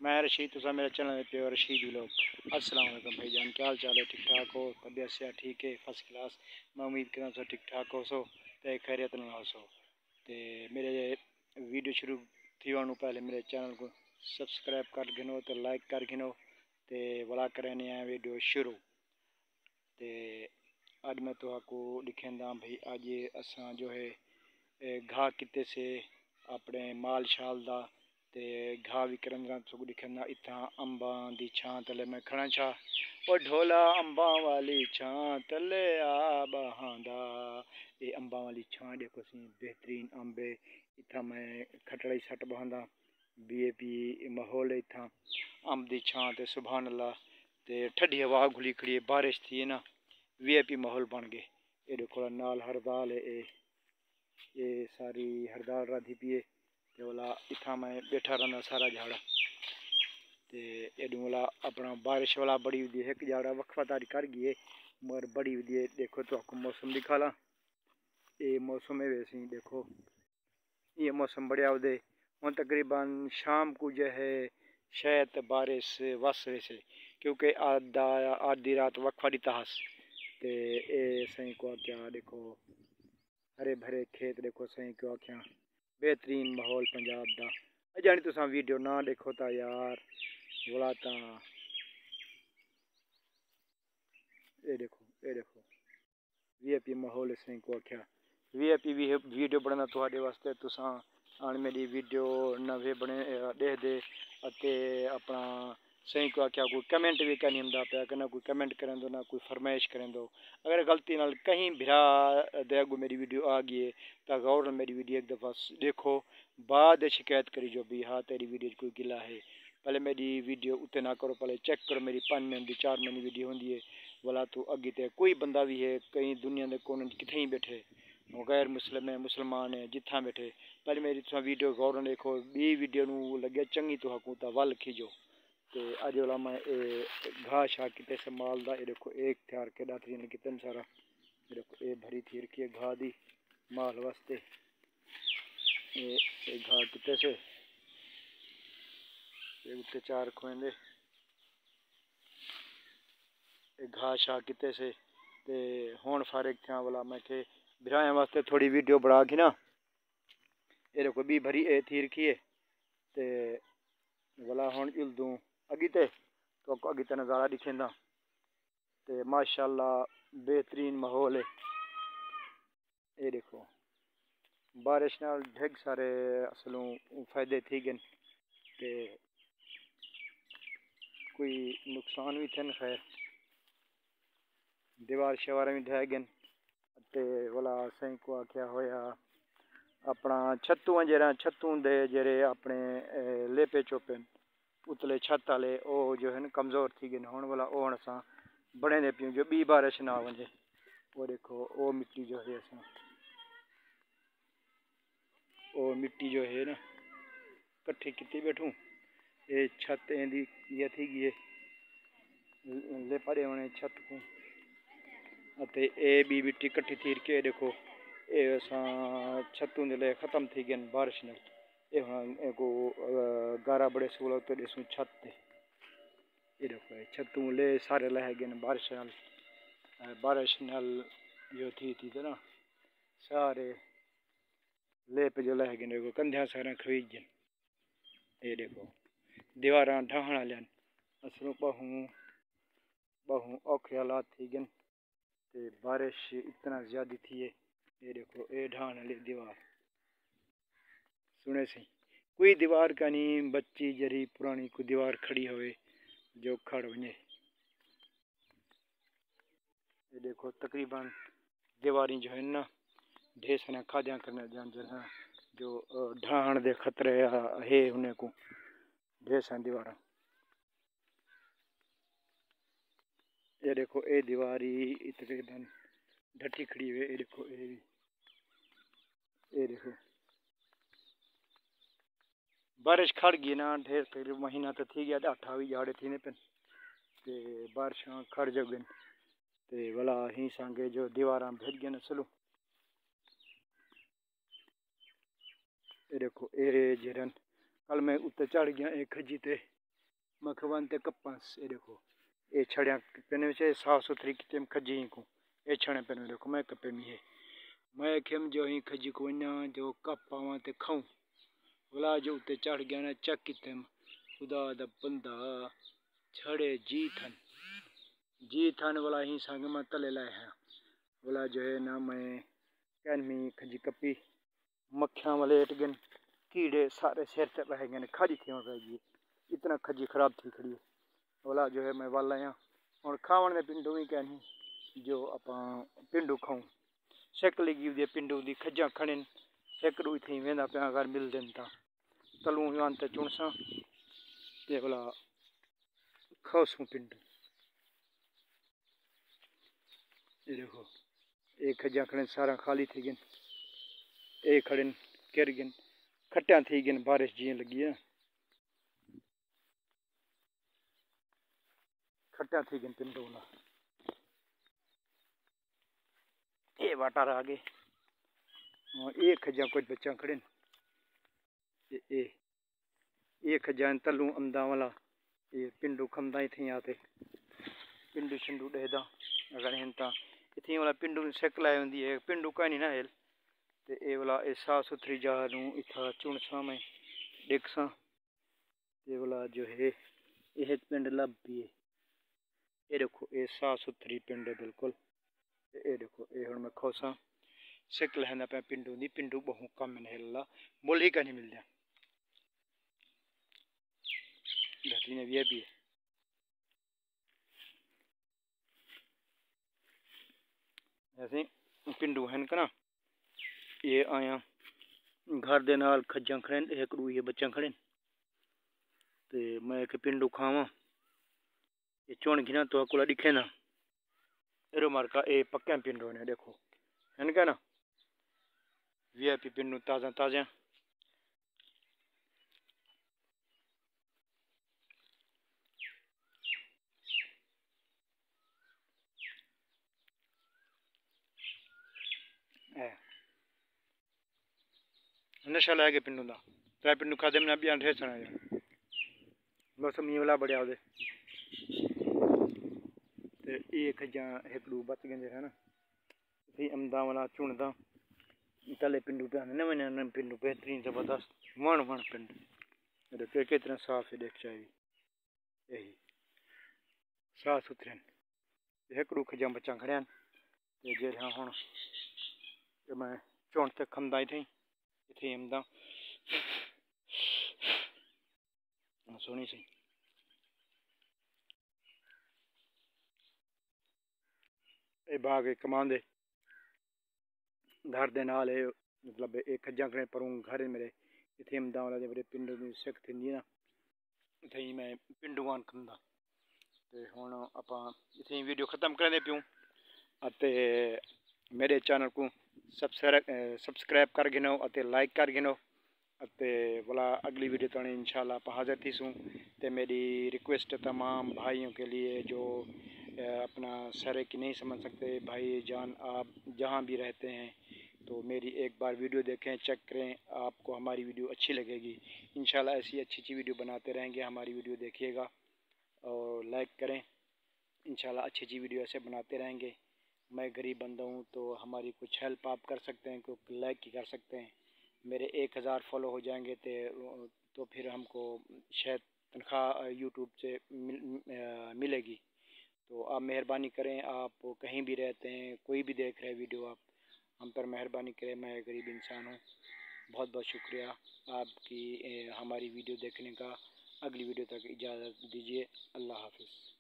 मैं रशीद, तुसा मेरे चैनल पे हो रशीद व्लॉग। अस्सलाम वालेकुम भाईजान, क्या हाल चाल है? ठीक ठाक हो? तबीयत से ठीक है? First class. मैं उम्मीद करा सो ठीक ठाक हो सो ते खैरियत ना हो सो। ते मेरे वीडियो शुरू थी वनु पहले मेरे चैनल को सब्सक्राइब कर गिनो तो लाइक कर गिनो ते बड़ा करने आए वीडियो शुरू। ते अज मैं तो आपको दिखेंदा भाई अज असा जो है घाह किते से अपने माल शाल दा ते घाह भी करंदा सुख दिखना इतना अंबा दी छां तले मैं खड़ा छा ओ ढोला अंबा वाली छां तले आ बहांदा। ये अंबा वाली छां देखो सी बेहतरीन अंबे इतना मैं खटड़ाई सट बहांदा वीआईपी माहौल इतना अंब दी छां ते सुभान अल्लाह ते ठंडी हवा घुली खड़ी बारिश थी ना वीआईपी माहौल बन गए। ये देखो नाल हरदाल है ये सारी हरदाल राधी पिए ते वाला इतना मैं बैठा रहना सारा झाड़ा ते एडू वाला अपना बारिश वाला बड़ी वी एक झाड़ा वक्फादारी कर गई मगर बड़ी वी देखो तो आपको मौसम दिखा ला। ये मौसम है वैसे देखो ये मौसम बढ़िया उदे हूँ तकरीबन शाम को जो है शायद बारिश वस वैसे क्योंकि आधी रात वक्फा दितास ते ए सही को क्या देखो हरे भरे खेत देखो सही क्यों आख्या बेहतरीन माहौल पंजाब दा। अजानी तुसा वीडियो ना देखो ता यार बोला ता ये देखो वीआईपी माहौल सही को आख्या वीआईपी वीडियो बनाना तुहाडे वास्ते तुसा आन मेरी वीडियो नवे बने देख दे अते अपना सही को आख्या कोई कमेंट भी करनी हमदा पे कि ना कोई कमेंट करें दो ना कोई फरमाइश करें दो। अगर गलती नाल कहीं भिरा दे अगू मेरी वीडियो आ गई है तो गौर मेरी वीडियो एक दफ़ा देखो बाद शिकायत करी जो भी हाँ तेरी वीडियो कोई गिला है। पहले मेरी वीडियो उत्ते ना करो पहले चेक करो मेरी 5 मिनट की 4 मिनट की वीडियो होंगी है वाला तो अगे ते कोई बंदा भी है कहीं दुनिया के कोने कितने ही बैठे गैर मुस्लिम है मुसलमान है जिथा बैठे पहले मेरी तुम वीडियो गौर देखो बी वीडियो लगे चंगी तो हकूँ तो वल खींचो। तो अज वाला मैं घाह शाह किते संभाल दा देखो एक तैयार के दातरी कितने सारा देखो ये भरी थी रखी है घाह दी माल वास्ते ये घाह किते से उत्ते चार खोएंदे घाह शाह किते से ते हुण फारिग थिया वाला मैं के बिराया वास्ते थोड़ी वीडियो बना के ना ये देखो भी भरी ए थी रखी है ते वाला हुण चल दूँ अगीते तो अगीते नज़ारा दिखेंदा ते माशाल्लाह बेहतरीन माहौल है। ये देखो बारिश नाल ढेग सारे असलों फायदे थी गए ते कोई नुकसान भी थे खैर दीवार शवार भी ढह गए ते वाला सही को आख्या होया अपना छत्तू जरा छत्तू दे जेरे अपने लेपे चोपे उतले छत वाले ओ जो है न कमज़ोर थी गए हुण वाला ओ असा बने दे पियूं जो बी बारिश ना वजे वो देखो ओ मिट्टी जो है असा ओ मिट्टी जो है ना कट्ठी की बैठूं ये छत इंदी ये थी गई लेपा देवने छत को अते ए बी मिट्टी कट्ठी थी के देखो ये असा छतों दे खत्म थी गए बारिश न ये को गारा बड़े सूल तो देसूं छत ते ये देखो छतों ले सारे लह गए बारिश नाल जो थी तो ना सारे लेप जो लह गए देखो कंधा सारा खरीद गए। ये देखो दीवार ढाहण लिया असलों बहु औखे हालात थी गए ते बारिश इतना ज़्यादा थी है। ये देखो ये ढाहण वाली दीवार सुने सी कोई दीवार का नहीं बच्ची जरी पुरानी कोई दीवार खड़ी होवे जो खड़ वने। ये देखो तकरीबन दीवारी जो है ना ढेर सारा खाद्या करने जहाँ जो ढाहण दे खतरे है उन्हें को ढेर सारी दीवार। ये देखो ये दीवारी तकरीबन ढटी खड़ी हुई। ये देखो ये देखो बारिश खड़ गई ना ढेर तकरीबन महीना तो थी गया 8 भी जाड़े थी पे ते बारिश खड़ जो गए ते वाला ही संगे जो दीवार भेज गए न सलो। ये देखो ये जरन कल मैं उत्ते चढ़ गया एक खजी ते मखवन ते कपास ये देखो ये छड़िया पेन से साफ सुथरी कितने खजी को ये छड़े पेन देखो मैं कपे में है मैं खेम जो ही खजी को ना जो कप पावा ते खाऊं वला जो उते चढ़ गया ना चक कितने खुदा दा बंदा छड़े जी थन वाला ही संग में तले लाए हैं वाला जो है ना मैं कैन में खजी कपी मक्खियां वाले एटगन कीड़े सारे सिर ते रह गए खाजी थी रहेगी इतना खजी खराब थी खड़ी वाला जो है मैं वाला यहाँ और खावन में पिंडू ही कहनी जो आप पिंडू खाऊं सेक लगी हुई पिंडू दी खजा खड़न सेकड़ू थी वेंदा पे अगर मिल देन ता तलू यान ते चुनसा ते वाला खाऊं पिंडू ये देखो एक खजा खड़न सारा खाली थी गन एक खड़न गिर गन खट्टिया थी गन बारिश जी लगी है खट्टिया थी गन पिंडू वाला ये वाटर आगे और एक खजा कुछ बच्चा खड़े ये खजा तलू अमदा वाला ये पिंडू खमदा ही थी आते पिंडू शिंडू डेदा अगर हिंता इतनी वाला पिंडू सेक लाई होंगी है पिंडू का नहीं ना हेल ते ये वाला ये साफ सुथरी जगह नू इथा चुनसा मैं देखसा ये वाला जो है ये पिंड लब भी है ये देखो ये साफ सुथरी पिंड है बिल्कुल ये देखो ये हुण मैं खोसा सिक लहंदा पे पिंडू दी पिंडू बहु कम ने हेला मुल ही का नहीं मिल जाए धरती ने भी है ऐसे पिंडू हैं ना ये आया घर दे नाल खज्जा खड़े एक ये बच्चा खड़े ते मैं एक पिंडू खावा ये चुन घिना तो अकुला दिखे ना एरो मार्का ए पक्का पिंडू ने देखो है क्या ना वीआईपी पिंडू ताजा ताजा नशा लै गए पिंडू का त्रै पिंडू खादे में अभी ठेस बस मी वाला बड़े आदे ये खजा हेकड़ू बच गए है ना अमदा वाला चुनदा तले पिंडू पे नवे नवे पिंडू बेहतरीन जबरदस्त वन वन पिंड कितना साफ है देख चाहिए यही साफ सुथरे हेकड़ू खजा बच्चा खड़िया जे हूँ मैं चुन तक खमदा थी इतने अमदा सोनी सी ये बाग कमांदे घर दे नाल है मतलब एक खजा खड़े पर घर मेरे इतने अमदा वाला जो पिंड सिक थी ना इतने मैं पिंडू वान खमदा तो हूँ आप इतनी वीडियो खत्म करें प्यूँ मेरे चैनल को सब्सक्राइब कर गिनो लाइक कर गिनो बोला अगली वीडियो तो इंशाल्लाह आप हाजिर थी सूँ तो मेरी रिक्वेस्ट तमाम भाइयों के लिए जो अपना सर की नहीं समझ सकते भाई जान आप जहाँ भी रहते हैं तो मेरी एक बार वीडियो देखें चेक करें आपको हमारी वीडियो अच्छी लगेगी इंशाल्लाह ऐसी अच्छी वीडियो बनाते रहेंगे हमारी वीडियो देखिएगा और लाइक करें इंशाल्लाह अच्छी वीडियो ऐसे बनाते रहेंगे मैं गरीब बंदा हूँ तो हमारी कुछ हेल्प आप कर सकते हैं क्योंकि लाइक ही कर सकते हैं मेरे 1000 फॉलो हो जाएंगे तो फिर हमको शायद तनख्वाह यूट्यूब से मिलेगी तो आप मेहरबानी करें आप कहीं भी रहते हैं कोई भी देख रहे हैं वीडियो आप हम पर मेहरबानी करें मैं गरीब इंसान हूँ बहुत बहुत शुक्रिया आपकी हमारी वीडियो देखने का अगली वीडियो तक इजाज़त दीजिए अल्लाह हाफिज़।